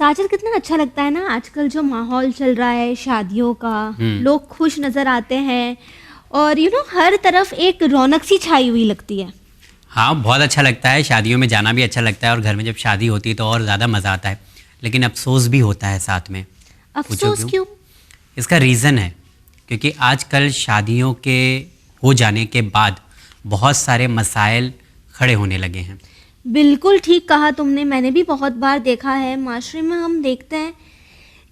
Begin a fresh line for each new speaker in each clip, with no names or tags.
साजिद, कितना अच्छा लगता है ना आजकल जो माहौल चल रहा है शादियों का, लोग खुश नज़र आते हैं और हर तरफ एक रौनक सी छाई हुई लगती है।
हाँ, बहुत अच्छा लगता है, शादियों में जाना भी अच्छा लगता है और घर में जब शादी होती है तो और ज़्यादा मज़ा आता है, लेकिन अफसोस भी होता है साथ में।
अफसोस क्यों?
इसका रीज़न है क्योंकि आजकल शादियों के हो जाने के बाद बहुत सारे मसाइल खड़े होने लगे हैं।
बिल्कुल ठीक कहा तुमने, मैंने भी बहुत बार देखा है माशरे में। हम देखते हैं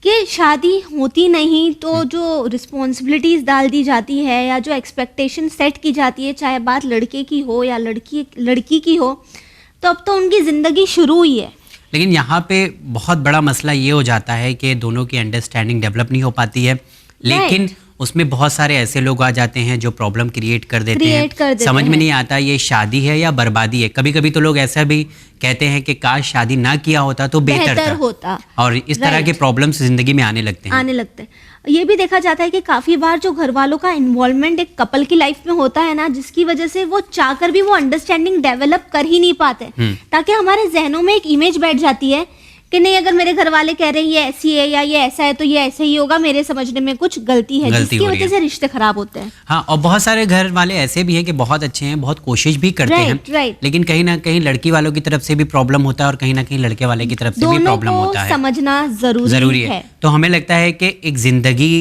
कि शादी होती नहीं तो जो रिस्पॉन्सिबिलिटीज़ डाल दी जाती है या जो एक्सपेक्टेशन सेट की जाती है, चाहे बात लड़के की हो या लड़की की हो, तो अब तो उनकी ज़िंदगी शुरू हुई है।
लेकिन यहाँ पे बहुत बड़ा मसला ये हो जाता है कि दोनों की अंडरस्टैंडिंग डेवलप नहीं हो पाती है, लेकिन उसमें बहुत सारे ऐसे लोग आ जाते हैं जो प्रॉब्लम क्रिएट कर देते हैं। समझ में नहीं आता ये शादी है या बर्बादी है। कभी कभी तो लोग ऐसा भी कहते हैं कि काश शादी ना किया होता तो बेहतर होता। और इस तरह के प्रॉब्लम्स जिंदगी में आने लगते हैं।
ये भी देखा जाता है कि काफ़ी बार जो घर वालों का इन्वॉल्वमेंट एक कपल की लाइफ में होता है ना, जिसकी वजह से वो चाहकर भी वो अंडरस्टैंडिंग डेवलप कर ही नहीं पाते, ताकि हमारे जहनों में एक इमेज बैठ जाती है कि नहीं, अगर मेरे घर वाले कह रहे हैं ये ऐसी है या ये ऐसा है तो ये ऐसे ही होगा, मेरे समझने में कुछ गलती है, जिसकी वजह से रिश्ते खराब होते हैं।
हाँ, और बहुत सारे घर वाले ऐसे भी हैं कि बहुत अच्छे हैं, बहुत कोशिश भी करते हैं, लेकिन कहीं ना कहीं लड़की वालों की तरफ से भी प्रॉब्लम होता है और कहीं ना कहीं लड़के वाले की तरफ से भी प्रॉब्लम होता है।
समझना जरूरी है।
तो हमें लगता है कि एक जिंदगी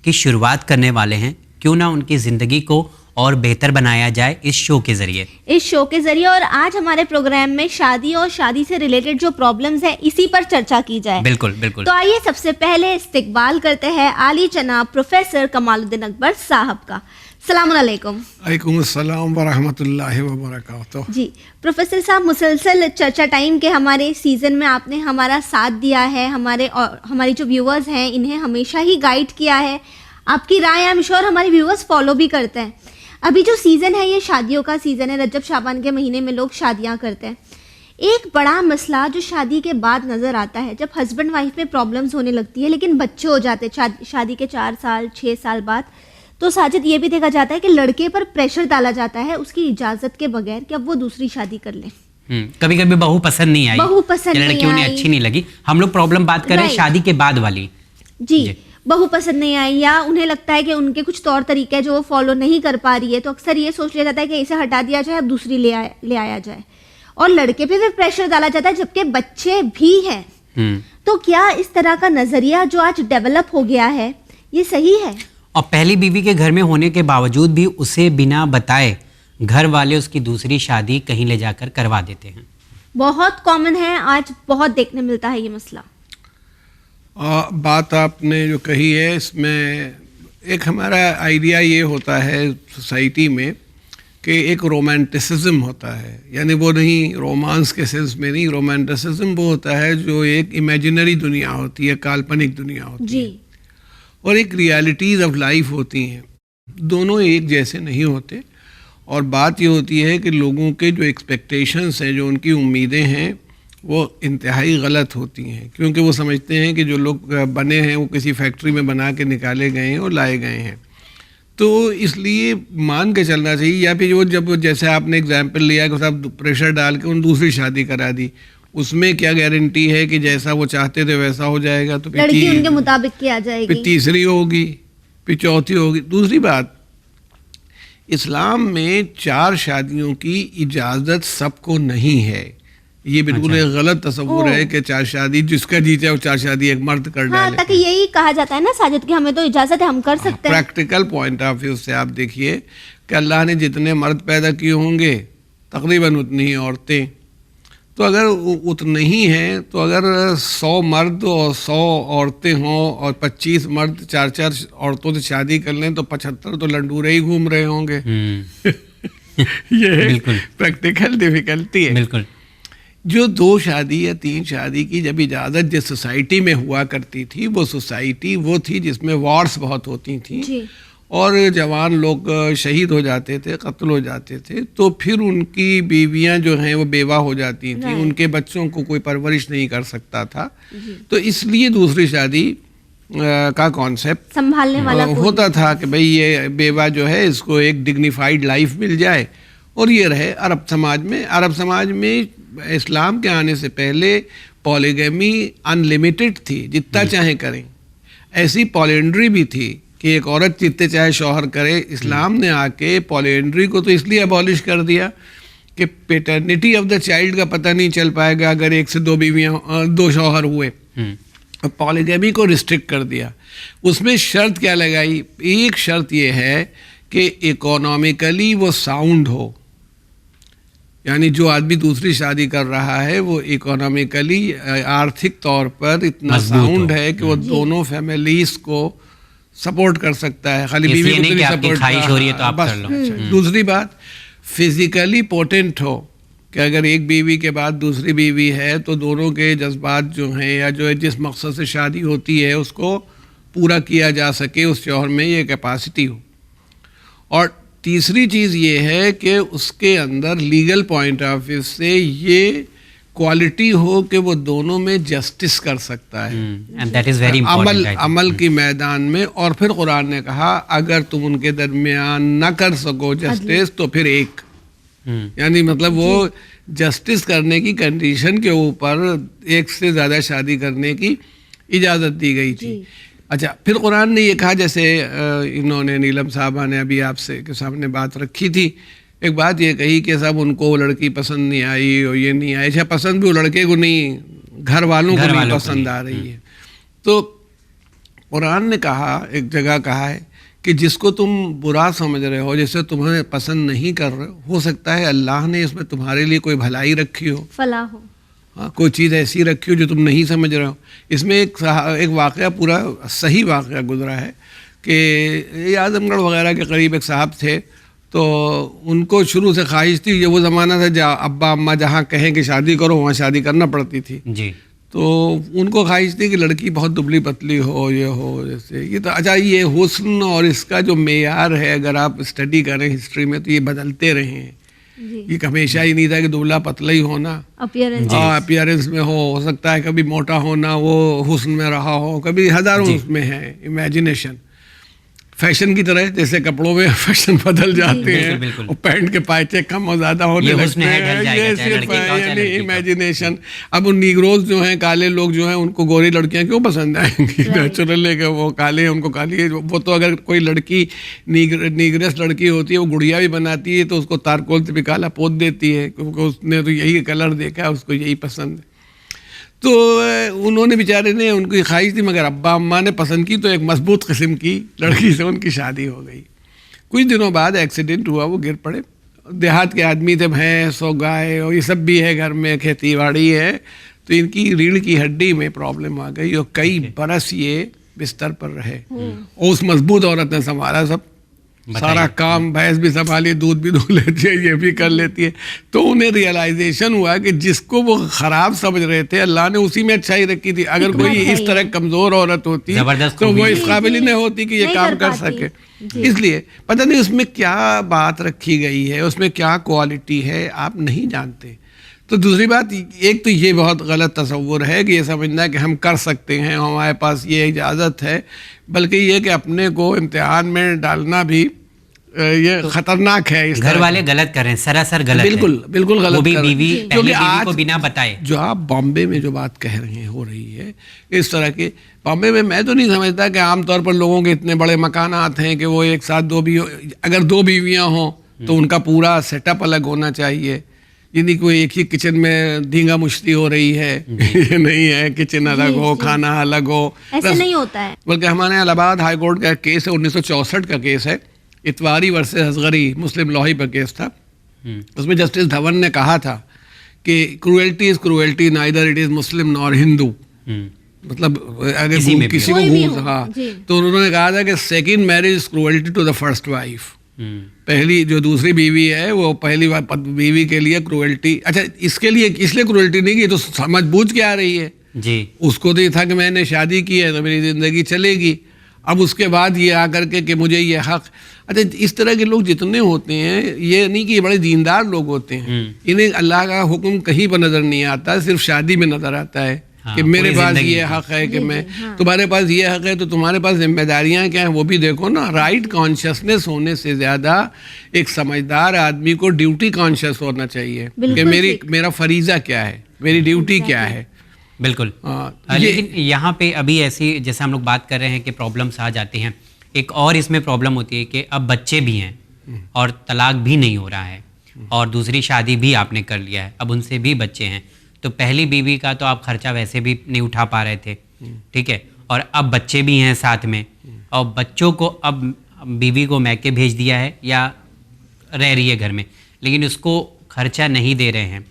की शुरुआत करने वाले हैं, क्यों ना उनकी जिंदगी को और बेहतर बनाया जाए इस शो के जरिए। और आज हमारे प्रोग्राम में शादी और शादी से रिलेटेड जो प्रॉब्लम्स है इसी पर चर्चा की जाए। बिल्कुल।
तो आइए सबसे पहले इस्तकबाल करते हैं आली जनाब प्रोफेसर कमालुद्दीन अकबर साहब का। अस्सलाम वालेकुम।
वालेकुम अस्सलाम व रहमतुल्लाहि व बरकातुहू।
जी प्रोफेसर साहब, मुसलसल चर्चा टाइम के हमारे सीजन में आपने हमारा साथ दिया है, हमारी जो व्यूअर्स हैं इन्हें हमेशा ही गाइड किया है। आपकी राय आई एम श्योर हमारे व्यूअर्स फॉलो भी करते हैं। अभी जो सीज़न है ये शादियों का सीज़न है, रजब शाबान के महीने में लोग शादियां करते हैं। एक बड़ा मसला जो शादी के बाद नज़र आता है, जब हस्बैंड वाइफ में प्रॉब्लम्स होने लगती है लेकिन बच्चे हो जाते हैं शादी के 4 साल 6 साल बाद, तो साजिद ये भी देखा जाता है कि लड़के पर प्रेशर डाला जाता है उसकी इजाज़त के बगैर कि अब वो दूसरी शादी कर ले।
कभी कभी बहू पसंद नहीं आई, लड़की उन्हें अच्छी नहीं लगी। हम लोग प्रॉब्लम बात कर रहे हैं शादी के बाद वाली।
जी, बहू पसंद नहीं आई या उन्हें लगता है कि उनके कुछ तौर तरीके हैं जो वो फॉलो नहीं कर पा रही है, तो अक्सर ये सोच लिया जाता है कि इसे हटा दिया जाए, अब दूसरी ले आया जाए। और लड़के पे भी प्रेशर डाला जाता है जबकि बच्चे भी हैं। तो क्या इस तरह का नजरिया जो आज डेवलप हो गया है ये सही है?
और पहली बीवी के घर में होने के बावजूद भी उसे बिना बताए घर वाले उसकी दूसरी शादी कहीं ले जाकर करवा देते हैं।
बहुत कॉमन है, आज बहुत देखने मिलता है ये मसला।
बात आपने जो कही है इसमें एक हमारा आइडिया ये होता है सोसाइटी में कि एक रोमांटिसिज्म होता है, यानी वो नहीं रोमांस के सेंस में नहीं, रोमांटिसिज्म वो होता है जो एक इमेजिनरी दुनिया होती है, काल्पनिक दुनिया होती है, और एक रियलिटीज़ ऑफ लाइफ होती हैं। दोनों एक जैसे नहीं होते। और बात ये होती है कि लोगों के जो एक्सपेक्टेशंस हैं, जो उनकी उम्मीदें हैं, वो इंतहाई गलत होती हैं, क्योंकि वो समझते हैं कि जो लोग बने हैं वो किसी फैक्ट्री में बना के निकाले गए हैं और लाए गए हैं। तो इसलिए मान के चलना चाहिए। या फिर वो जब जैसे आपने एग्जाम्पल लिया कि साहब प्रेशर डाल के उन दूसरी शादी करा दी, उसमें क्या गारंटी है कि जैसा वो चाहते थे वैसा हो जाएगा? तो
लड़की उनके मुताबिक की आ जाएगी,
फिर तीसरी होगी, फिर चौथी होगी। दूसरी बात, इस्लाम में 4 शादियों की इजाज़त सबको नहीं है। ये बिल्कुल एक गलत तस्वुर है कि 4 शादी जिसका जी चाहे वो 4 शादी एक मर्द कर डाले।
ताकि यही कहा जाता है ना साजिद कि हमें तो इजाजत है, हम कर सकते हैं।
प्रैक्टिकल पॉइंट ऑफ व्यू से आप देखिए कि अल्लाह ने जितने मर्द पैदा किए होंगे तकरीबन उतनी ही औरतें। तो अगर उतने ही हैं तो अगर 100 मर्द और 100 औरतें हों और 25 मर्द 4-4 औरतों से शादी कर लें तो 75 तो लंडूरे ही घूम रहे होंगे। ये प्रैक्टिकल डिफिकल्टी है।
बिल्कुल।
जो 2 शादी या 3 शादी की जब इजाज़त जिस सोसाइटी में हुआ करती थी, वो सोसाइटी वो थी जिसमें वॉर्स बहुत होती थी और जवान लोग शहीद हो जाते थे, कत्ल हो जाते थे, तो फिर उनकी बीवियां जो हैं वो बेवा हो जाती थी, उनके बच्चों को कोई परवरिश नहीं कर सकता था। तो इसलिए दूसरी शादी का कॉन्सेप्ट
संभालने वाला
होता था कि भाई ये बेवा जो है इसको एक डिग्निफाइड लाइफ मिल जाए और ये रहे। अरब समाज में इस्लाम के आने से पहले पॉलीगैमी अनलिमिटेड थी, जितना चाहे करें। ऐसी पॉलिएंड्री भी थी कि एक औरत जितने चाहे शौहर करे। इस्लाम ने आके पॉलिएंड्री को तो इसलिए अबॉलिश कर दिया कि पेटर्निटी ऑफ द चाइल्ड का पता नहीं चल पाएगा अगर एक से दो बीवियाँ दो शौहर हुए। पॉलीगैमी को रिस्ट्रिक्ट कर दिया। उसमें शर्त क्या लगाई? एक शर्त ये है कि इकोनॉमिकली वो साउंड हो, यानी जो आदमी दूसरी शादी कर रहा है वो इकोनॉमिकली आर्थिक तौर पर इतना साउंड है कि वो दोनों फैमिलीज को सपोर्ट कर सकता है। खाली बीवी को नहीं सपोर्ट
हो रही है तो आप कर लो।
दूसरी बात, फिजिकली पोटेंट हो कि अगर एक बीवी के बाद दूसरी बीवी है तो दोनों के जज्बात जो हैं या जो जिस मकसद से शादी होती है उसको पूरा किया जा सके, उस शौहर में ये कैपेसिटी हो। और तीसरी चीज़ ये है कि उसके अंदर लीगल पॉइंट ऑफ व्यू से ये क्वालिटी हो कि वो दोनों में जस्टिस कर सकता है।
And that is very important
अमल की मैदान में। और फिर कुरान ने कहा अगर तुम उनके दरमियान न कर सको जस्टिस तो फिर एक, यानी मतलब वो जस्टिस करने की कंडीशन के ऊपर एक से ज़्यादा शादी करने की इजाज़त दी गई थी। अच्छा, फिर कुरान ने ये कहा, जैसे इन्होंने नीलम साहबा ने अभी आपसे के सामने बात रखी थी, एक बात ये कही कि सब उनको वो लड़की पसंद नहीं आई और ये नहीं आई। अच्छा, पसंद भी वो लड़के को नहीं, घर वालों को नहीं पसंद आ रही है। तो कुरान ने कहा, एक जगह कहा है कि जिसको तुम बुरा समझ रहे हो, जैसे तुम्हें पसंद नहीं कर रहे हो सकता है अल्लाह ने इसमें तुम्हारे लिए कोई भलाई रखी हो,
फलाह हो,
हाँ, कोई चीज़ ऐसी रखी हो जो तुम नहीं समझ रहे हो। इसमें एक वाक़या, पूरा सही वाक़या गुजरा है कि आजमगढ़ वगैरह के करीब एक साहब थे, तो उनको शुरू से ख्वाहिश थी, ये वो ज़माना था जहाँ अब्बा अम्मा जहाँ कहें कि शादी करो वहाँ शादी करना पड़ती थी
जी।
तो उनको ख्वाहिश थी कि लड़की बहुत दुबली पतली हो, ये हो, जैसे ये। तो अच्छा, ये हुस्न और इसका जो मेयार है, अगर आप स्टडी करें हिस्ट्री में तो ये बदलते रहे हैं। ये हमेशा ही नहीं था कि दुबला पतला ही होना, अपीयरेंस में हो सकता है कभी मोटा होना वो हुस्न में रहा हो, कभी हज़ारों उसमें है इमेजिनेशन। फैशन की तरह जैसे कपड़ों में फैशन बदल जाते हैं और पैंट के पायचे कम और ज़्यादा होने लगते हैं, ये सिर्फ यानी इमेजिनेशन। अब उन नीग्रोज जो हैं, काले लोग जो हैं, उनको गोरी लड़कियां क्यों पसंद आएंगी? नेचुरल है कि वो काले हैं, उनको काली। वो तो अगर कोई लड़की नीग्रेस लड़की होती है, वो गुड़िया भी बनाती है तो उसको तारकोल से भी काला पोत देती है, क्योंकि उसने तो यही कलर देखा है, उसको यही पसंद है। तो उन्होंने बेचारे ने, उनकी ख्वाहिश थी, मगर अब्बा अम्मा ने पसंद की, तो एक मजबूत किस्म की लड़की से उनकी शादी हो गई। कुछ दिनों बाद एक्सीडेंट हुआ, वो गिर पड़े। देहात के आदमी थे, भैंस और गाय और ये सब भी है घर में, खेती बाड़ी है, तो इनकी रीढ़ की हड्डी में प्रॉब्लम आ गई और कई बरस ये बिस्तर पर रहे। और उस मजबूत औरत ने संभाला सब, सारा काम, भैंस भी संभाली, दूध भी दूध लेती है, ये भी कर लेती है। तो उन्हें रियलाइजेशन हुआ कि जिसको वो ख़राब समझ रहे थे, अल्लाह ने उसी में अच्छाई रखी थी। अगर कोई इस तरह कमज़ोर औरत होती तो वो इस काबिल ही नहीं होती कि ये काम कर सके। इसलिए पता नहीं उसमें क्या बात रखी गई है, उसमें क्या क्वालिटी है, आप नहीं जानते। तो दूसरी बात, एक तो ये बहुत गलत तस्वुर है कि ये समझना है कि हम कर सकते हैं, हमारे पास ये इजाज़त है, बल्कि ये कि अपने को इम्तिहान में डालना भी ये खतरनाक है। इस
घर वाले गलत कर रहे हैं, सरासर गलत,
बिल्कुल बिल्कुल गलत,
वो भी बीवी,
क्योंकि
आज को बिना बताए।
जो आप बॉम्बे में जो बात कह रहे हैं हो रही है इस तरह के, बॉम्बे में मैं तो नहीं समझता कि आमतौर पर लोगों के इतने बड़े मकानात हैं कि वो एक साथ अगर दो बीवियाँ हों तो उनका पूरा सेटअप अलग होना चाहिए। यानी कोई एक ही किचन में धींगा मुश्ती हो रही है, ये नहीं है, किचन अलग हो, खाना अलग हो,
ऐसे नहीं होता है।
बल्कि हमारे इलाहाबाद हाई कोर्ट का केस है, 1964 का केस है, इतवारी वर्सेस असगरी, मुस्लिम लॉ पर केस था। उसमें जस्टिस धवन ने कहा था कि cruelty is cruelty, neither it is Muslim nor Hindu. मतलब अगर किसी को, हाँ, तो उन्होंने कहा था कि second marriage is cruelty to the first wife. पहली जो दूसरी बीवी है वो पहली बीवी के लिए क्रूएल्टी। अच्छा, इसके लिए इसलिए क्रूएल्टी नहीं की, तो समझ बूझ के आ रही है
जी। उसको
तो ये था कि मैंने शादी की है तो मेरी ज़िंदगी चलेगी। अब उसके बाद ये आकर के मुझे ये हक। अच्छा, इस तरह के लोग जितने होते हैं, ये नहीं कि ये बड़े दीनदार लोग होते हैं, इन्हें अल्लाह का हुक्म कहीं पर नज़र नहीं आता, सिर्फ शादी में नज़र आता है। हाँ, कि मेरे पास ये हक है कि मैं, तुम्हारे पास ये हक है तो तुम्हारे पास जिम्मेदारियां क्या हैं वो भी देखो ना। राइट कॉन्शियसनेस होने से ज़्यादा एक समझदार आदमी को ड्यूटी कॉन्शियस होना चाहिए कि मेरा फरीज़ा क्या है, मेरी ड्यूटी क्या है।
बिल्कुल। लेकिन यहाँ पे अभी ऐसी जैसे हम लोग बात कर रहे हैं कि प्रॉब्लम्स आ जाती हैं, एक और इसमें प्रॉब्लम होती है कि अब बच्चे भी हैं और तलाक भी नहीं हो रहा है और दूसरी शादी भी आपने कर लिया है, अब उनसे भी बच्चे हैं, तो पहली बीवी का तो आप खर्चा वैसे भी नहीं उठा पा रहे थे, ठीक है, और अब बच्चे भी हैं साथ में, और बच्चों को अब बीवी को मैके भेज दिया है या रह रही है घर में, लेकिन उसको खर्चा नहीं दे रहे हैं।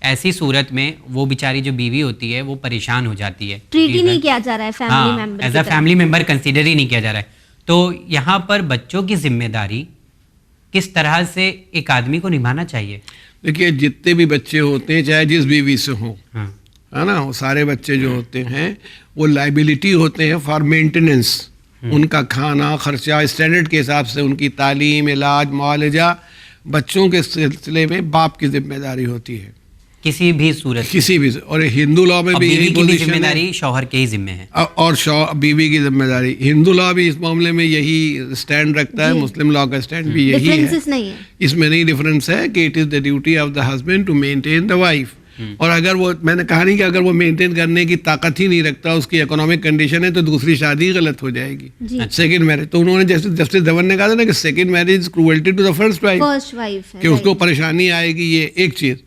ऐसी सूरत में वो बेचारी जो बीवी होती है वो परेशान हो जाती है,
ट्रीट ही नहीं किया जा रहा है family member,
as a family member consider ही नहीं किया जा रहा है। तो यहाँ पर बच्चों की जिम्मेदारी किस तरह से एक आदमी को निभाना चाहिए?
देखिए, जितने भी बच्चे होते हैं चाहे जिस बीवी से हों,
हाँ,
है ना, वो सारे बच्चे जो होते हैं वो लाइबिलिटी होते हैं फॉर मेंटेनेंस, उनका खाना खर्चा स्टैंडर्ड के हिसाब से, उनकी तालीम, इलाज, मुआवजा, बच्चों के सिलसिले में बाप की जिम्मेदारी होती है
किसी भी सूरत,
किसी भी। और हिंदू लॉ में भी यही पोजीशन है,
जिम्मेदारी शौहर के ही जिम्मे है,
और बीवी की जिम्मेदारी। हिंदू लॉ भी इस मामले में यही स्टैंड रखता है, मुस्लिम लॉ का स्टैंड भी यही है,
नहीं है
इसमें नहीं डिफरेंस है कि it is the duty of the husband to maintain the wife. और अगर वो, मैंने कहा नहीं कि अगर वो मेंटेन करने की ताकत ही नहीं रखता, उसकी इकोनॉमिक कंडीशन है, तो दूसरी शादी गलत हो जाएगी, सेकंड मैरिज। तो उन्होंने जैसे जस्टिस धवन ने कहा था ना कि second marriage cruelty to the first wife, कि उसको परेशानी आएगी, ये एक चीज़।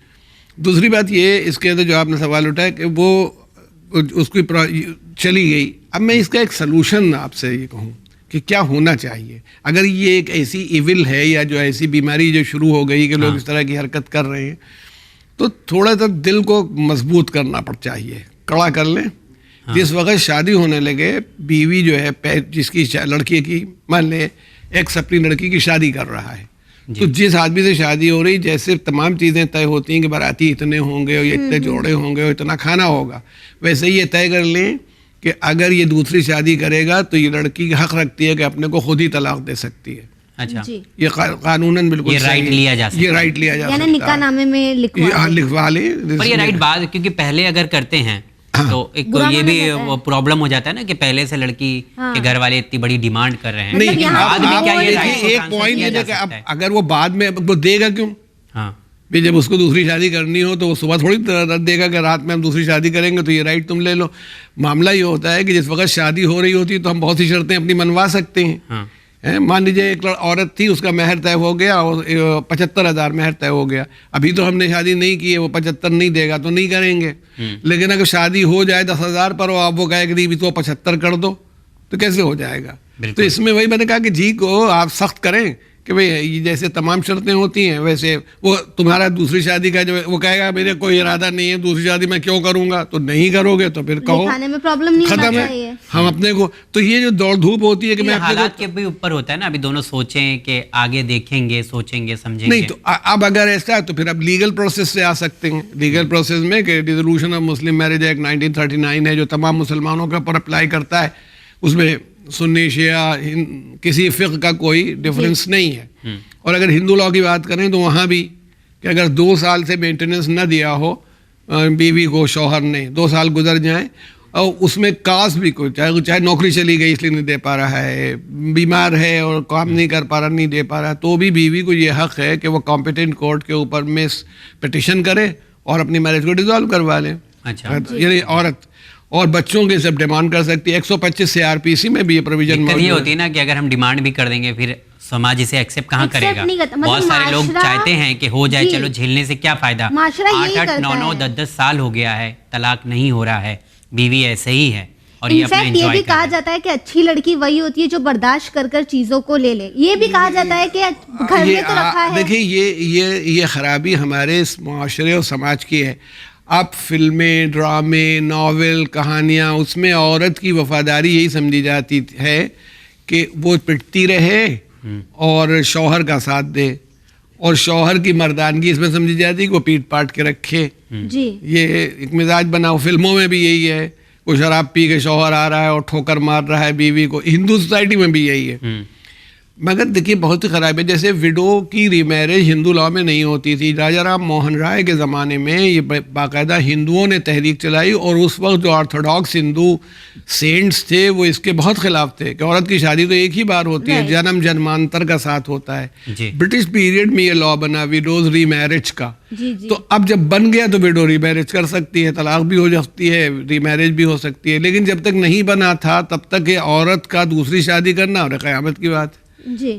दूसरी बात ये, इसके अंदर जो आपने सवाल उठाया कि वो उसकी चली गई, अब मैं इसका एक सलूशन आपसे ये कहूँ कि क्या होना चाहिए अगर ये एक ऐसी इविल है या जो ऐसी बीमारी जो शुरू हो गई कि लोग इस तरह की हरकत कर रहे हैं, तो थोड़ा सा दिल को मजबूत करना चाहिए, कड़ा कर लें। जिस वक्त शादी होने लगे, बीवी जो है जिसकी लड़की की, मान ले एक्स अपनी लड़की की शादी कर रहा है, तो जिस आदमी से शादी हो रही, जैसे तमाम चीज़ें तय होती हैं कि बाराती इतने होंगे और इतने जोड़े होंगे और इतना खाना होगा, वैसे ही ये तय कर लें कि अगर ये दूसरी शादी करेगा तो ये लड़की हक रखती है कि अपने को खुद ही तलाक दे सकती है।
अच्छा,
ये कानूनन बिल्कुल
ये राइट लिया जा सकता है,
ये राइट लिया जा सकता है,
निकाहनामे में
लिखवा ले।
पर ये राइट बात, क्योंकि पहले अगर करते हैं तो एक ये भी प्रॉब्लम हो जाता है ना कि पहले से लड़की के घर वाले इतनी बड़ी डिमांड कर रहे हैं,
नहीं,
बाद में क्या ये
एक पॉइंट ये देखा, अब अगर वो बाद में वो देगा क्यों?
हाँ,
भी जब उसको दूसरी शादी करनी हो तो वो सुबह थोड़ी देगा कि रात में हम दूसरी शादी करेंगे तो ये राइट तुम ले लो। मामला ये होता है कि जिस वक्त शादी हो रही होती है तो हम बहुत सी शर्तें अपनी मनवा सकते हैं।
हाँ,
मान लीजिए एक औरत थी, उसका महर तय हो गया और 75,000 महर तय हो गया, अभी तो हमने शादी नहीं की है, वो 75 नहीं देगा तो नहीं करेंगे। लेकिन अगर शादी हो जाए 10,000 पर और आप वो कहे कि तो 75 कर दो, तो कैसे हो जाएगा? तो इसमें वही मैंने कहा कि जी को आप सख्त करें कि भाई जैसे तमाम शर्तें होती हैं वैसे वो तुम्हारा दूसरी शादी का, जो वो कहेगा मेरे कोई इरादा नहीं है दूसरी शादी मैं क्यों करूंगा, तो नहीं करोगे तो फिर कहो,
खाने में प्रॉब्लम नहीं
खत्म है हम अपने को। तो ये जो दौड़ धूप होती है कि मैं
हालात के भी ऊपर होता है ना, अभी दोनों सोचें कि आगे देखेंगे, सोचेंगे, समझेंगे।
नहीं तो अब अगर ऐसा है तो फिर अब लीगल प्रोसेस से आ सकते हैं। लीगल प्रोसेस में कि dissolution of Muslim marriage act 1939 है जो तमाम मुसलमानों के ऊपर अप्लाई करता है, उसमें सुन्नी शिया किसी फ़िक़्ह का कोई डिफरेंस नहीं है। और अगर हिंदू लॉ की बात करें तो वहाँ भी कि अगर 2 साल से मेंटेनेंस न दिया हो बीवी को शौहर ने, 2 साल गुजर जाएं और उसमें कास्ट भी कोई, चाहे नौकरी चली गई इसलिए नहीं दे पा रहा है, बीमार है और काम नहीं कर पा रहा, नहीं दे पा रहा, तो भी बीवी को ये हक़ है कि वो कॉम्पिटेंट कोर्ट के ऊपर में पिटिशन करे और अपनी मैरिज को डिसॉल्व करवा लें।
अच्छा,
यानी औरत और बच्चों के सब डिमांड कर सकती है। 125 से आरपीसी में भी ये प्रोविजन मौजूद
ये होती है ना कि अगर हम डिमांड भी कर देंगे फिर समाज इसे एक्सेप्ट कहाँ करेगा? बहुत सारे लोग चाहते हैं कि हो जाए, चलो झेलने से क्या फायदा, 8-8, 9-9, 10-10 साल हो गया है, तलाक नहीं हो रहा है, बीवी ऐसे ही है और ये अपना एंजॉय कर रहे हैं।
ये भी कहा जाता है कि अच्छी लड़की वही होती है जो बर्दाश्त कर कर चीजों को ले ले, ये भी कहा जाता है कि घर में तो रखा है।
देखिए ये खराबी हमारे इस माशरे और समाज की है। आप फिल्में, ड्रामे, नावल, कहानियाँ, उसमें औरत की वफादारी यही समझी जाती है कि वो पिटती रहे और शौहर का साथ दे, और शौहर की मर्दानगी इसमें समझी जाती है कि वो पीट पाट के रखे
जी।
ये एक मिजाज बनाओ। फिल्मों में भी यही है, कोई शराब पी के शौहर आ रहा है और ठोकर मार रहा है बीवी को, हिंदू सोसाइटी में भी यही है। मगर देखिए बहुत ही ख़राब है। जैसे विडो की रीमैरिज हिंदू लॉ में नहीं होती थी। राजा राम मोहन राय के ज़माने में ये बाकायदा हिंदुओं ने तहरीक चलाई, और उस वक्त जो ऑर्थोडॉक्स हिंदू सेंट्स थे वो इसके बहुत ख़िलाफ़ थे कि औरत की शादी तो एक ही बार होती है, जन्म जन्मांतर का साथ होता है। ब्रिटिश पीरियड में ये लॉ बना विडोज रीमैरिज का। तो अब जब बन गया तो विडो रीमैरिज कर सकती है, तलाक भी हो सकती है, रीमैरिज भी हो सकती है। लेकिन जब तक नहीं बना था तब तक ये औरत का दूसरी शादी करना और क़यामत की बात है।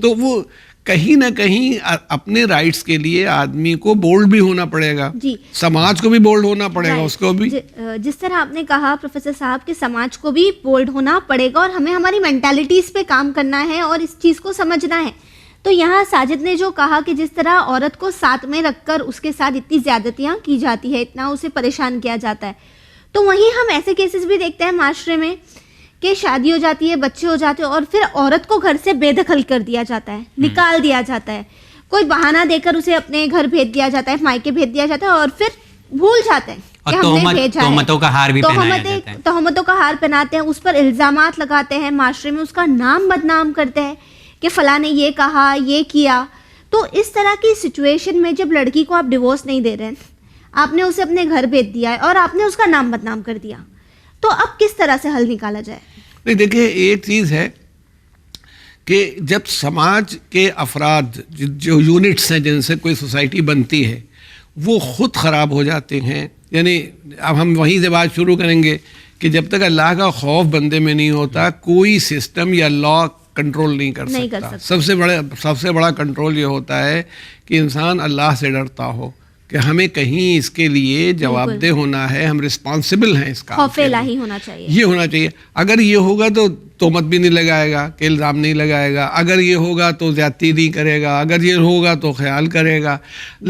तो वो कहीं ना कहीं अपने राइट्स के लिए आदमी को बोल्ड भी होना पड़ेगा, समाज को भी बोल्ड होना पड़ेगा, उसको भी।
जिस तरह आपने कहा प्रोफेसर साहब कि समाज को भी बोल्ड होना पड़ेगा और हमें हमारी मेंटालिटीज पे काम करना है और इस चीज़ को समझना है। तो यहाँ साजिद ने जो कहा कि जिस तरह औरत को साथ में रखकर उसके साथ इतनी ज्यादतियाँ की जाती है, इतना उसे परेशान किया जाता है, तो वहीं हम ऐसे केसेस भी देखते हैं माशरे में कि शादी हो जाती है, बच्चे हो जाते हैं और फिर औरत को घर से बेदखल कर दिया जाता है, निकाल दिया जाता है, कोई बहाना देकर उसे अपने घर भेज दिया जाता है, मायके भेज दिया जाता है और फिर भूल जाते हैं कि हमने भेजा है।
तोहमतों का हार भी पहनाया जाता है।
तोहमतों का हार पहनाते हैं, उस पर इल्जामात लगाते हैं, माशरे में उसका नाम बदनाम करते हैं कि फलां ने ये कहा, ये किया। तो इस तरह की सिचुएशन में जब लड़की को आप डिवोर्स नहीं दे रहे हैं, आपने उसे अपने घर भेज दिया है और आपने उसका नाम बदनाम कर दिया, तो अब किस तरह से हल निकाला जाए?
नहीं, देखिए एक चीज़ है कि जब समाज के अफराद जो यूनिट्स हैं जिनसे कोई सोसाइटी बनती है वो खुद ख़राब हो जाते हैं, यानी अब हम वहीं से बात शुरू करेंगे कि जब तक अल्लाह का खौफ बंदे में नहीं होता कोई सिस्टम या लॉ कंट्रोल नहीं कर सकता। सबसे बड़ा कंट्रोल ये होता है कि इंसान अल्लाह से डरता हो कि हमें कहीं इसके लिए जवाबदेह होना है, हम रिस्पॉन्सिबल हैं इसका,
खौफ इलाही होना चाहिए, ये
होना चाहिए। अगर ये होगा तो तोहमत भी नहीं लगाएगा, कि इल्ज़ाम नहीं लगाएगा, अगर ये होगा तो ज़्यादती नहीं करेगा, अगर ये होगा तो ख्याल करेगा।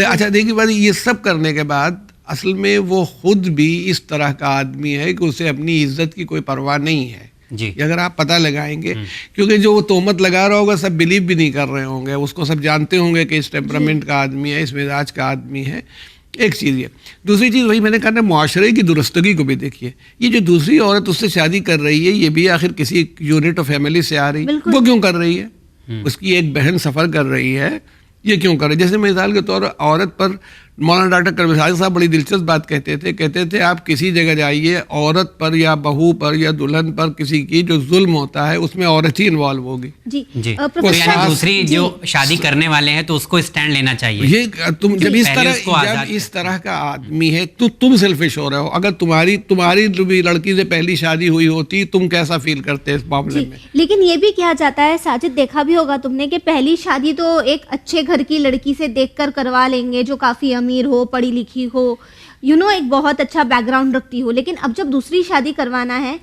अच्छा देखिए बात, ये सब करने के बाद असल में वो खुद भी इस तरह का आदमी है कि उसे अपनी इज्जत की कोई परवाह नहीं है जी। अगर आप पता लगाएंगे, क्योंकि जो वो तोहमत लगा रहा होगा सब बिलीव भी नहीं कर रहे होंगे, उसको सब जानते होंगे कि इस टेम्परामेंट का आदमी है, इस मिजाज का आदमी है। एक चीज़ ये। दूसरी चीज़ वही मैंने कहा ना, मुआशरे की दुरुस्तगी को भी देखिए। ये जो दूसरी औरत उससे शादी कर रही है ये भी आखिर किसी यूनिट ऑफ फैमिली से आ रही है, वो क्यों कर रही है? उसकी एक बहन सफ़र कर रही है, ये क्यों कर रही है? जैसे मिसाल के तौर औरत पर मौलाना डॉक्टर करमसाद साहब बड़ी दिलचस्प बात कहते थे आप किसी जगह जाइए, औरत पर या बहू पर या दुल्हन पर किसी की जो जुल्म होता है उसमें औरत ही इन्वॉल्व होगी
जी। तो यानी दूसरी जो शादी करने वाले हैं तो उसको स्टैंड लेना चाहिए।
ये तुम जब इस तरह का आदमी है तो तुम सेल्फिश हो रहे हो। अगर तुम्हारी लड़की से पहली शादी हुई होती तुम कैसा फील करते इस मामले में?
लेकिन ये भी कहा जाता है साजिद, देखा भी होगा तुमने कि पहली शादी तो एक अच्छे घर की लड़की से देखकर करवा लेंगे जो काफी अमीर हो, पढ़ी लिखी हो, एक बहुत अच्छा बैकग्राउंड रखती हो। लेकिन अब जब दूसरी शादी करवाना है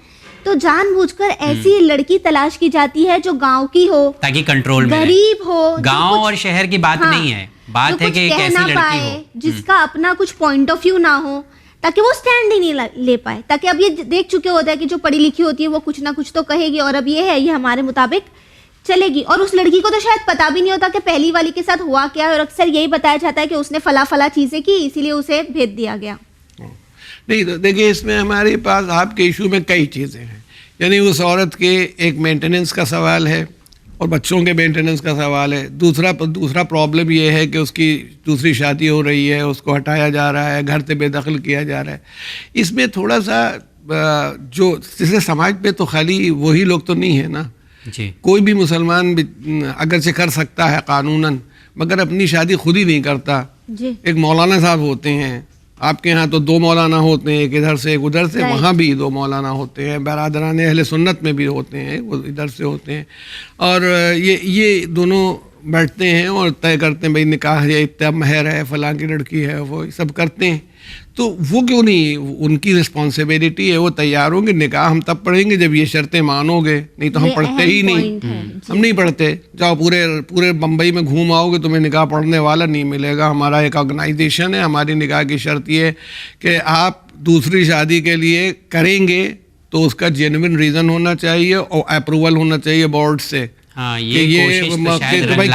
तो जानबूझकर ऐसी लड़की तलाश की जाती है जो गांव की हो,
ताकि कंट्रोल में,
गरीब हो।
गांव और शहर की बात नहीं है, बात है कि एक ऐसी लड़की हो
जिसका अपना कुछ पॉइंट ऑफ व्यू ना हो, ताकि वो स्टैंड ही नहीं ले पाए। ताकि अब ये देख चुके होता है कि जो पढ़ी लिखी होती है वो कुछ ना कुछ तो कहेगी और अब ये है, ये हमारे मुताबिक चलेगी। और उस लड़की को तो शायद पता भी नहीं होता कि पहली वाली के साथ हुआ क्या है, और अक्सर यही बताया जाता है कि उसने फला चीज़ें की इसीलिए उसे भेज दिया गया।
नहीं तो देखिए इसमें हमारे पास आपके इशू में कई चीज़ें हैं, यानी उस औरत के एक मेंटेनेंस का सवाल है और बच्चों के मेंटेनेंस का सवाल है। दूसरा प्रॉब्लम ये है कि उसकी दूसरी शादी हो रही है, उसको हटाया जा रहा है, घर से बेदखल किया जा रहा है। इसमें थोड़ा सा जो जैसे समाज पे तो खाली वही लोग तो नहीं है ना
जी। कोई
भी मुसलमान अगर से कर सकता है कानूनन, मगर अपनी शादी खुद ही नहीं करता जी। एक मौलाना साहब होते हैं, आपके यहाँ तो 2 मौलाना होते हैं, एक इधर से एक उधर से, वहाँ भी 2 मौलाना होते हैं, बरादरान अहले सुन्नत में भी होते हैं, वो इधर से होते हैं। और ये दोनों बैठते हैं और तय करते हैं भाई निकाह है, इतना महर है, फलां की लड़की है, वो सब करते हैं। तो वो क्यों नहीं, उनकी रिस्पॉन्सिबिलिटी है, वो तैयार होंगे, निकाह हम तब पढ़ेंगे जब ये शर्तें मानोगे, नहीं तो हम पढ़ते ही नहीं। हम नहीं पढ़ते। जाओ पूरे बम्बई में घूम आओगे तुम्हें निकाह पढ़ने वाला नहीं मिलेगा। हमारा एक ऑर्गेनाइजेशन है, हमारी निकाह की शर्त ये कि आप दूसरी शादी के लिए करेंगे तो उसका जेन्युइन रीज़न होना चाहिए और अप्रूवल होना चाहिए बोर्ड से।
हाँ, ये तो भाई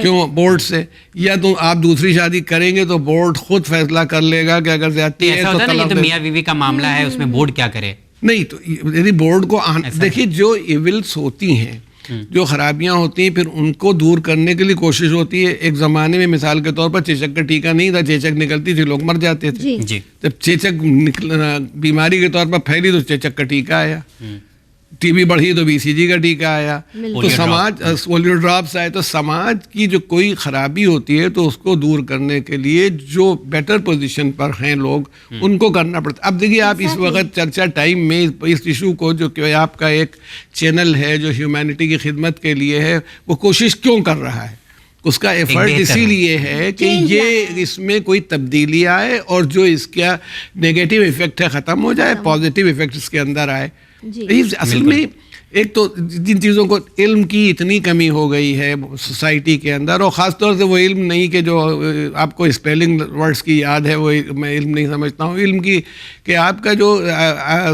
क्यों बोर्ड से, या तो आप दूसरी शादी करेंगे तो बोर्ड खुद फैसला कर लेगा कि अगर ज्यादती है तो
ये तो मियां बीवी का मामला है, उसमें बोर्ड क्या करे?
नहीं तो यदि बोर्ड को देखिए जो इविल्स होती हैं जो खराबियां होती हैं फिर उनको दूर करने के लिए कोशिश होती है। एक ज़माने में मिसाल के तौर पर चेचक का टीका नहीं था, चेचक निकलती थी लोग मर जाते थे।
जी।
जब चेचक बीमारी के तौर पर फैली तो चेचक का टीका आया, टीबी बढ़ी तो बीसीजी का टीका आया, तो समाज पोलियो ड्रॉप्स आए। तो समाज की जो कोई खराबी होती है तो उसको दूर करने के लिए जो बेटर पोजीशन पर हैं लोग उनको करना पड़ता है। अब देखिए आप इस वक्त चर्चा टाइम में इस इशू को, जो कि आपका एक चैनल है जो ह्यूमैनिटी की खिदमत के लिए है, वो कोशिश क्यों कर रहा है? उसका एफर्ट इसीलिए है कि ये इसमें कोई तब्दीली आए और जो इसका नेगेटिव इफेक्ट है ख़त्म हो जाए, पॉजिटिव इफेक्ट इसके अंदर आए। असल में एक तो जिन चीज़ों को इल्म की इतनी कमी हो गई है सोसाइटी के अंदर, और ख़ास तौर से वो इल्म नहीं कि जो आपको स्पेलिंग वर्ड्स की याद है, वो मैं इल्म नहीं समझता हूँ। इल्म की कि आपका जो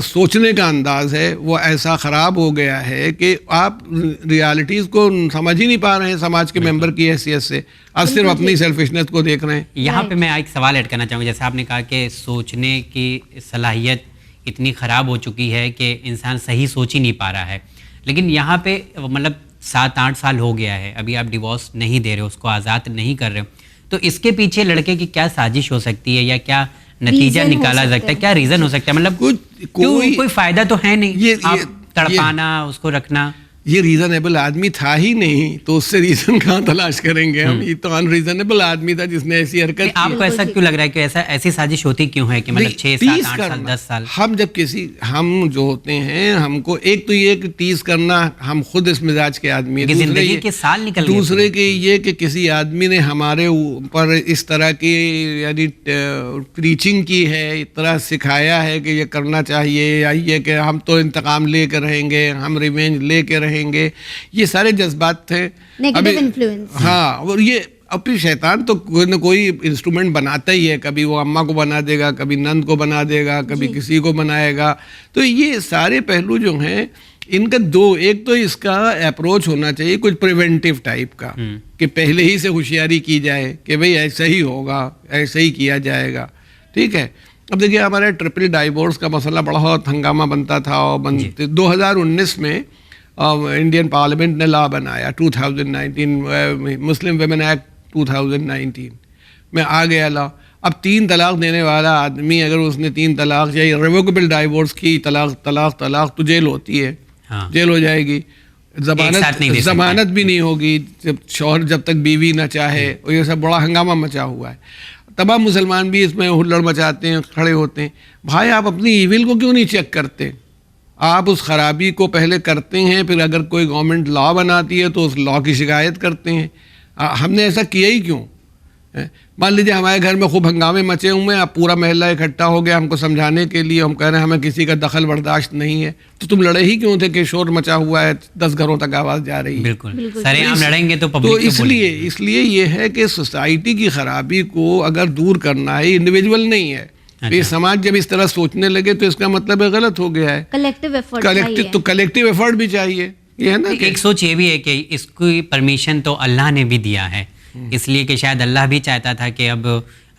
सोचने का अंदाज़ है वो ऐसा ख़राब हो गया है कि आप रियलिटीज़ को समझ ही नहीं पा रहे हैं समाज के मेंबर की हैसियत से, आप सिर्फ अपनी सेल्फिशनेस को देख रहे हैं।
यहाँ पे मैं एक सवाल ऐड करना चाहूँगा। जैसे आपने कहा कि सोचने की सलाहियत इतनी ख़राब हो चुकी है कि इंसान सही सोच ही नहीं पा रहा है, लेकिन यहाँ पे मतलब 7-8 साल हो गया है, अभी आप डिवोर्स नहीं दे रहे हो, उसको आज़ाद नहीं कर रहे हो, तो इसके पीछे लड़के की क्या साजिश हो सकती है या क्या नतीजा निकाला सकता है, क्या रीज़न हो सकता है? मतलब कोई फ़ायदा तो है नहीं, आप तड़पाना उसको रखना।
ये रीजनेबल आदमी था ही नहीं तो उससे रीजन कहाँ तलाश करेंगे हम? ये तो अनरीजनेबल आदमी था जिसने ऐसी हरकत की।
आपको ऐसा क्यों लग रहा है कि ऐसी साजिश होती क्यों है कि मतलब 6, 7, 8 साल 10 साल?
हम जब हम जो होते हैं, हमको एक तो ये कि टीज करना, हम खुद इस मिजाज के आदमी हैं,
जिंदगी के साल निकल गए।
दूसरे के ये कि किसी आदमी ने हमारे ऊपर इस तरह की यानी प्रीचिंग की है, इस तरह सिखाया है कि ये करना चाहिए, या ये कि हम तो इंतकाम लेकर रहेंगे, हम रिवेंज लेके रहेंगे, ये सारे जज्बात थे,
नेगेटिव इन्फ्लुएंस।
हाँ, और ये अपनी शैतान तो कोई न कोई इंस्ट्रूमेंट बनाता ही है, कभी वो अम्मा को बना देगा, कभी नंद को बना देगा, कभी किसी को बनाएगा। तो ये सारे पहलू जो हैं इनका एक तो इसका अप्रोच होना चाहिए कुछ प्रिवेंटिव टाइप का, कि पहले ही से होशियारी की जाए कि भाई ऐसा ही होगा, ऐसा ही किया जाएगा, ठीक है। अब देखिए हमारे ट्रिपल डाइवोर्स का मसला बहुत हंगामा बनता था, और 2019 में इंडियन पार्लियामेंट ने लॉ बनाया 2019 मुस्लिम वेमेन एक्ट 2019 में आ गया लॉ। अब 3 तलाक देने वाला आदमी अगर उसने 3 तलाक या रिवोकेबल डाइवोर्स की तलाक तो जेल होती है, हाँ। जेल हो जाएगी, जमानत भी नहीं होगी जब तक बीवी ना चाहे, और ये सब बड़ा हंगामा मचा हुआ है। तमाम मुसलमान भी इसमें हुल्लड़ मचाते हैं, खड़े होते हैं। भाई आप अपनी ईविल को क्यों नहीं चेक करते? आप उस खराबी को पहले करते हैं, फिर अगर कोई गवर्नमेंट लॉ बनाती है तो उस लॉ की शिकायत करते हैं। हमने ऐसा किया ही क्यों? मान लीजिए हमारे घर में खूब हंगामे मचे हुए हैं, अब पूरा महल्ला इकट्ठा हो गया हमको समझाने के लिए, हम कह रहे हैं हमें किसी का दखल बर्दाश्त नहीं है, तो तुम लड़े ही क्यों थे कि शोर मचा हुआ है, 10 घरों तक आवाज़ जा रही है।
बिल्कुल सरेआम लड़ेंगे तो
इसलिए ये है कि सोसाइटी की खराबी को अगर दूर करना है, इंडिविजुअल नहीं है। ये समाज जब इस तरह सोचने लगे तो इसका मतलब है गलत हो गया है। कलेक्टिव एफर्ट भी चाहिए। ये है ना,
एक सोच ये भी है कि इसकी परमिशन तो अल्लाह ने भी दिया है, इसलिए कि शायद अल्लाह भी चाहता था कि अब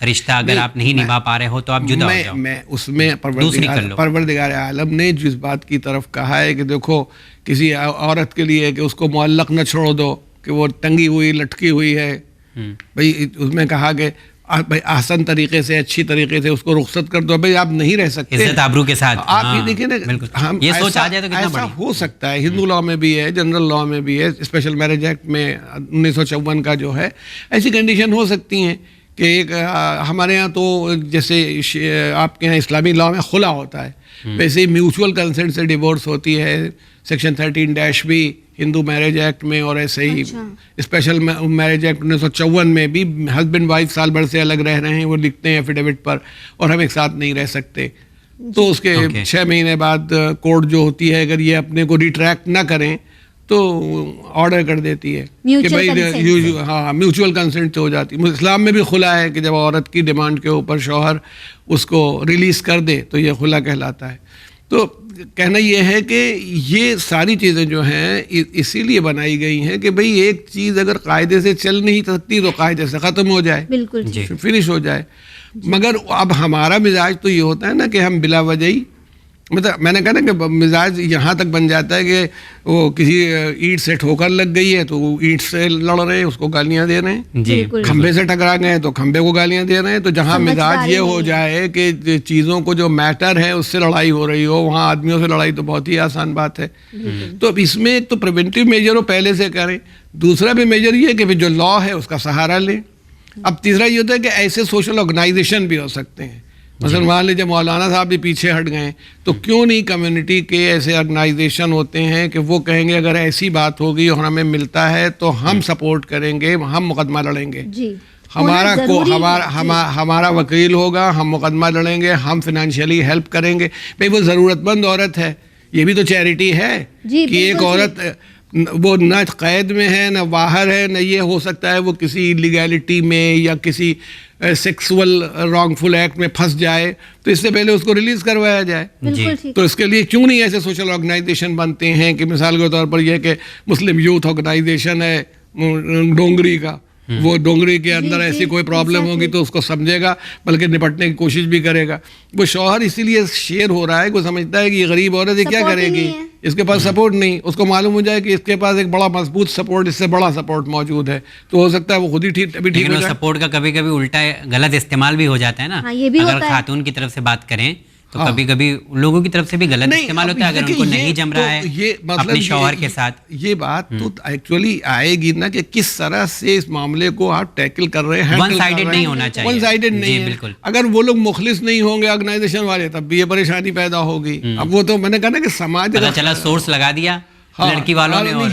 रिश्ता अगर आप नहीं निभा पा रहे हो तो आप जुदा हो जाओ।
मैं उसमें परवरदिगार आलम ने जिस बात की तरफ कहा है कि देखो किसी औरत के लिए कि उसको मुअल्लक न छोड़ दो, कि वो टंगी हुई लटकी हुई है, भाई उसमें कहा कि भाई आसान तरीके से, अच्छी तरीके से उसको रुखसत कर दो, भाई आप नहीं रह सकते
इज्जत आबरू के साथ।
आप ये देखिए ना, हम
ये सोच आ जाए तो कितना
ऐसा हो सकता है, हिंदू लॉ में भी है, जनरल लॉ में भी है, स्पेशल मैरिज एक्ट में 1954 का जो है, ऐसी कंडीशन हो सकती हैं कि एक हमारे यहाँ तो जैसे आपके यहाँ इस्लामी लॉ में खुला होता है, वैसे ही म्यूचुअल कंसेंट से डिवोर्स होती है सेक्शन 13 भी हिंदू मैरिज एक्ट में, और ऐसे ही स्पेशल मैरिज एक्ट 1954 में भी हस्बैंड वाइफ साल भर से अलग रह रहे हैं, वो लिखते हैं एफिडेविट पर, और हम एक साथ नहीं रह सकते, तो उसके 6 महीने बाद कोर्ट जो होती है अगर ये अपने को रिट्रैक्ट ना करें तो ऑर्डर कर देती है कि भाई हाँ म्यूचुअल कंसेंट हो जाती है। इस्लाम में भी खुला है कि जब औरत की डिमांड के ऊपर शौहर उसको रिलीज़ कर दे तो ये खुला कहलाता है। तो कहना ये है कि ये सारी चीज़ें जो हैं इसीलिए बनाई गई हैं कि भाई एक चीज़ अगर कायदे से चल नहीं सकती तो कायदे से ख़त्म हो जाए,
बिल्कुल
फिनिश हो जाए। मगर अब हमारा मिजाज तो ये होता है ना कि हम बिला वजह ही मतलब मैंने कहा ना कि मिजाज यहाँ तक बन जाता है कि वो किसी ईंट से ठोकर लग गई है तो वो ईंट से लड़ रहे हैं, उसको गालियाँ दे रहे हैं,
जी
खंबे से टकरा गए तो खंबे को गालियाँ दे रहे हैं। तो जहाँ मिजाज ये हो जाए कि चीज़ों को जो मैटर है उससे लड़ाई हो रही हो, वहाँ आदमियों से लड़ाई तो बहुत ही आसान बात है। तो अब इसमें एक तो प्रिवेंटिव मेजर हो पहले से करें, दूसरा भी मेजर ये कि जो लॉ है उसका सहारा लें। अब तीसरा ये होता है कि ऐसे सोशल ऑर्गेनाइजेशन भी हो सकते हैं, मसलन मान लीजिए मौलाना साहब भी पीछे हट गए तो क्यों नहीं कम्युनिटी के ऐसे ऑर्गेनाइजेशन होते हैं कि वो कहेंगे अगर ऐसी बात होगी और हमें मिलता है तो हम सपोर्ट करेंगे, हम मुकदमा लड़ेंगे, हमारा वकील होगा, हम मुकदमा लड़ेंगे, हम फिनेंशियली हेल्प करेंगे। भाई वो ज़रूरतमंद औरत है, ये भी तो चैरिटी है कि एक औरत वो न कैद में है न बाहर है, न ये हो सकता है वो किसी इलीगैलिटी में या किसी सेक्सुअल रॉन्गफुल एक्ट में फंस जाए तो इससे पहले उसको रिलीज करवाया जाए। तो इसके लिए क्यों नहीं ऐसे सोशल ऑर्गेनाइजेशन बनते हैं कि मिसाल के तौर पर यह कि मुस्लिम यूथ ऑर्गेनाइजेशन है डोंगरी का, वो डोंगरी के अंदर ऐसी कोई प्रॉब्लम होगी तो उसको समझेगा बल्कि निपटने की कोशिश भी करेगा। वो शौहर इसीलिए शेर हो रहा है, वो समझता है कि ये गरीब औरत ये क्या करेगी, इसके पास सपोर्ट नहीं, उसको मालूम हो जाए कि इसके पास एक बड़ा मजबूत सपोर्ट, इससे बड़ा सपोर्ट मौजूद है तो हो सकता है वो खुद ही ठीक हो जाए।
सपोर्ट का कभी कभी उल्टा गलत इस्तेमाल भी हो जाता है ना। अगर खातून की तरफ से बात करें तो कभी कभी लोगों की तरफ से भी गलत इस्तेमाल होता है, अगर उनको नहीं जम रहा है अपने शौहर के साथ।
ये बात तो एक्चुअली आएगी ना कि किस तरह से इस मामले को आप टैकल कर रहे हैं।
वन साइडेड नहीं होना चाहिए,
वन साइडेड नहीं है। बिल्कुल। अगर वो लोग मुखलिस नहीं होंगे ऑर्गेनाइजेशन वाले तब भी ये परेशानी पैदा होगी। अब वो तो मैंने कहा ना कि समाज
चला सोर्स लगा दिया लड़की वालों ने और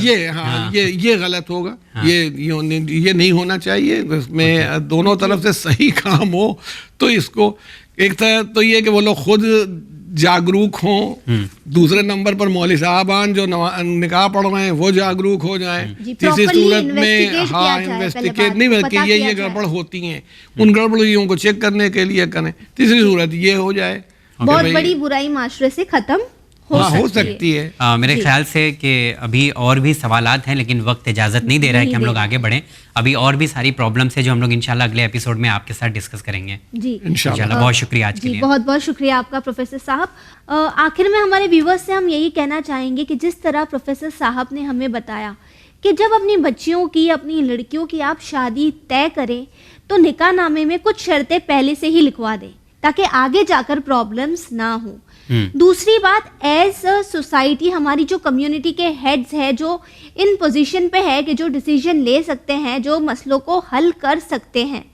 ये गलत होगा। ये नहीं होना चाहिए। इसमें दोनों तरफ से सही काम हो तो इसको एक तरह तो ये कि वो लोग खुद जागरूक हों, दूसरे नंबर पर मौलवी साहबान जो निकाह पढ़ रहे हैं वो जागरूक हो जाएं, तीसरी सूरत में इन्वेस्टिगेट नहीं बल्कि ये गड़बड़ होती हैं उन गड़बड़ियों को चेक करने के लिए करें, तीसरी सूरत ये हो जाए
बहुत बड़ी बुराई माशरे से खत्म
हो सकती है।
मेरे ख्याल से कि अभी और भी सवालात हैं लेकिन वक्त इजाज़त नहीं दे रहा है कि हम लोग आगे बढ़ें। अभी और भी सारी प्रॉब्लम्स है जो हम लोग इंशाल्लाह अगले एपिसोड में आपके साथ डिस्कस करेंगे जी इंशाल्लाह। बहुत शुक्रिया आज के लिए, बहुत
बहुत शुक्रिया आपका प्रोफेसर साहब। आखिर में हमारे व्यूवर्स से हम यही कहना चाहेंगे कि जिस तरह प्रोफेसर साहब ने हमें बताया कि जब अपनी बच्चियों की, अपनी लड़कियों की आप शादी तय करें तो निकाहनामे में कुछ शर्तें पहले से ही लिखवा दें ताकि आगे जाकर प्रॉब्लम्स ना हो। दूसरी बात, एज अ सोसाइटी हमारी जो कम्युनिटी के हेड्स है जो इन पोजीशन पे है कि जो डिसीजन ले सकते हैं, जो मसलों को हल कर सकते हैं,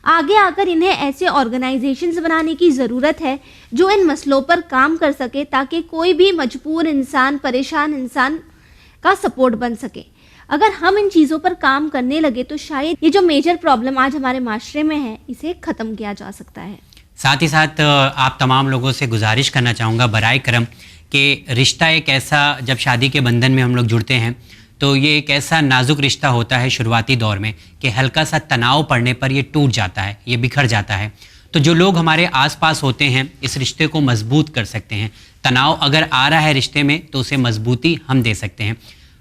आगे आकर इन्हें ऐसे ऑर्गेनाइजेशंस बनाने की ज़रूरत है जो इन मसलों पर काम कर सके ताकि कोई भी मजबूर इंसान, परेशान इंसान का सपोर्ट बन सके। अगर हम इन चीज़ों पर काम करने लगे तो शायद ये जो मेजर प्रॉब्लम आज हमारे माशरे में है इसे ख़त्म किया जा सकता है।
साथ ही साथ आप तमाम लोगों से गुजारिश करना चाहूँगा बराए करम कि रिश्ता एक ऐसा, जब शादी के बंधन में हम लोग जुड़ते हैं तो ये एक ऐसा नाजुक रिश्ता होता है शुरुआती दौर में कि हल्का सा तनाव पड़ने पर ये टूट जाता है, ये बिखर जाता है। तो जो लोग हमारे आसपास होते हैं इस रिश्ते को मजबूत कर सकते हैं। तनाव अगर आ रहा है रिश्ते में तो उसे मजबूती हम दे सकते हैं।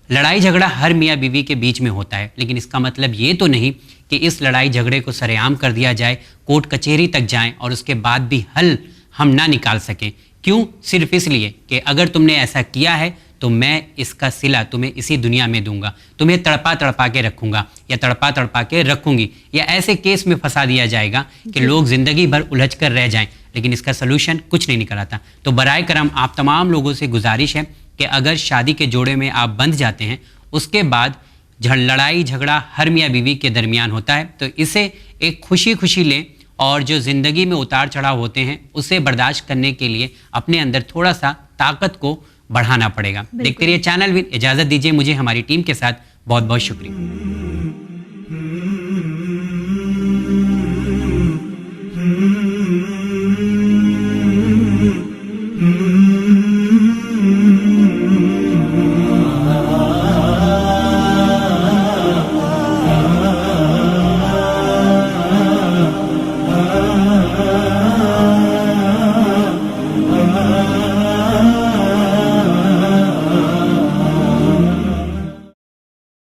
लड़ाई झगड़ा हर मियाँ बीवी के बीच में होता है लेकिन इसका मतलब ये तो नहीं कि इस लड़ाई झगड़े को सरेआम कर दिया जाए, कोर्ट कचहरी तक जाएं और उसके बाद भी हल हम ना निकाल सकें। क्यों? सिर्फ इसलिए कि अगर तुमने ऐसा किया है तो मैं इसका सिला तुम्हें इसी दुनिया में दूंगा, तुम्हें तड़पा तड़पा के रखूंगा या तड़पा तड़पा के रखूंगी, या ऐसे केस में फंसा दिया जाएगा कि लोग ज़िंदगी भर उलझ कर रह जाएं लेकिन इसका सलूशन कुछ नहीं निकल आता। तो बराए करम आप तमाम लोगों से गुजारिश है कि अगर शादी के जोड़े में आप बंध जाते हैं उसके बाद लड़ाई झगड़ा हर मियाँ बीवी के दरमियान होता है तो इसे एक खुशी खुशी लें और जो ज़िंदगी में उतार चढ़ाव होते हैं उसे बर्दाश्त करने के लिए अपने अंदर थोड़ा सा ताकत को बढ़ाना पड़ेगा। देखते रहिए चैनल विन। इजाज़त दीजिए मुझे हमारी टीम के साथ। बहुत बहुत शुक्रिया।